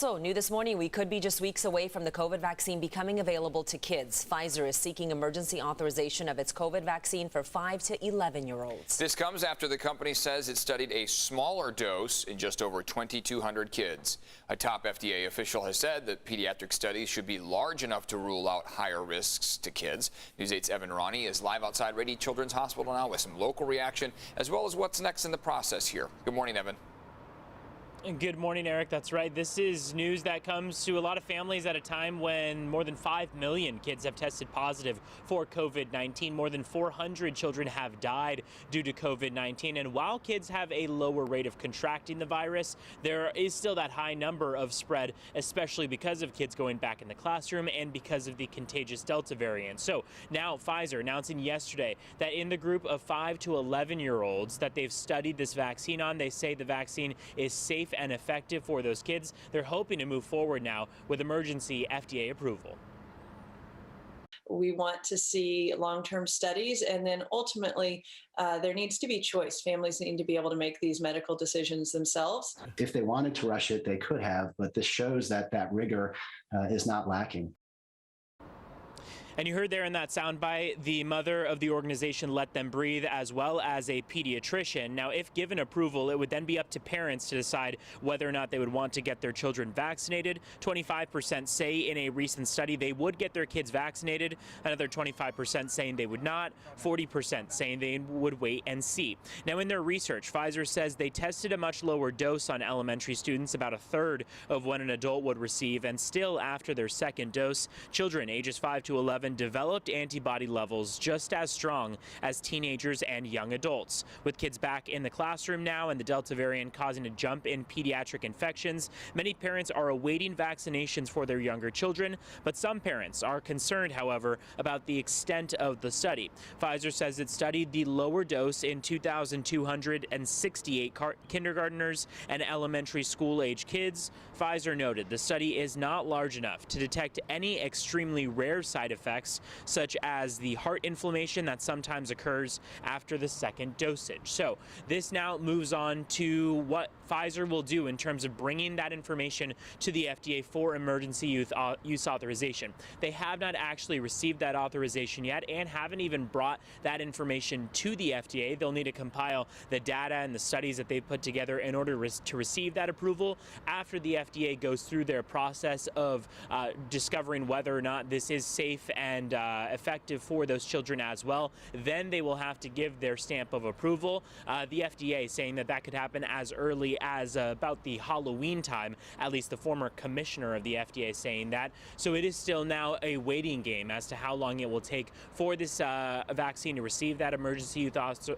So new this morning, we could be just weeks away from the COVID vaccine becoming available to kids. Pfizer is seeking emergency authorization of its COVID vaccine for 5 to 11-year-olds. This comes after the company says it studied a smaller dose in just over 2,200 kids. A top FDA official has said that pediatric studies should be large enough to rule out higher risks to kids. News 8's Evan Ronnie is live outside Rady Children's Hospital now with some local reaction, as well as what's next in the process here. Good morning, Evan. Good morning, Eric. That's right. This is news that comes to a lot of families at a time when more than 5 million kids have tested positive for COVID-19. More than 400 children have died due to COVID-19. And while kids have a lower rate of contracting the virus, there is still that high number of spread, especially because of kids going back in the classroom and because of the contagious Delta variant. So now Pfizer announcing yesterday that in the group of 5 to 11-year-olds that they've studied this vaccine on, they say the vaccine is safe and effective for those kids. They're hoping to move forward now with emergency FDA approval. We want to see long-term studies, and then ultimately there needs to be choice. Families need to be able to make these medical decisions themselves. If they wanted to rush it, they could have, but this shows that that rigor is not lacking. And you heard there in that soundbite the mother of the organization Let Them Breathe, as well as a pediatrician. Now, if given approval, it would then be up to parents to decide whether or not they would want to get their children vaccinated. 25% say in a recent study they would get their kids vaccinated. Another 25% saying they would not. 40% saying they would wait and see. Now, in their research, Pfizer says they tested a much lower dose on elementary students, about a third of what an adult would receive. And still, after their second dose, children ages 5 to 11 developed antibody levels just as strong as teenagers and young adults. With kids back in the classroom now and the Delta variant causing a jump in pediatric infections, many parents are awaiting vaccinations for their younger children, but some parents are concerned, however, about the extent of the study. Pfizer says it studied the lower dose in 2,268 kindergartners and elementary school-age kids. Pfizer noted the study is not large enough to detect any extremely rare side effects such as the heart inflammation that sometimes occurs after the second dosage. So this now moves on to what Pfizer will do in terms of bringing that information to the FDA for emergency use authorization. They have not actually received that authorization yet and haven't even brought that information to the FDA. They'll need to compile the data and the studies that they've put together in order to receive that approval after the FDA goes through their process of discovering whether or not this is safe and effective for those children as well. Then they will have to give their stamp of approval. The FDA saying that that could happen as early as about the Halloween time, at least the former commissioner of the FDA saying that. So it is still now a waiting game as to how long it will take for this vaccine to receive that emergency use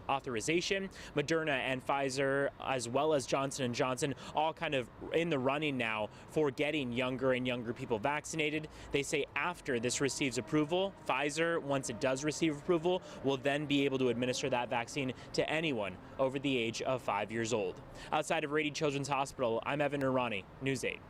authorization. Moderna and Pfizer, as well as Johnson & Johnson, all kind of in the running now for getting younger and younger people vaccinated. They say after this receives approval, Pfizer, once it does receive approval, will then be able to administer that vaccine to anyone over the age of 5 years old. Outside of Rady Children's Hospital, I'm Evan Irani, News 8.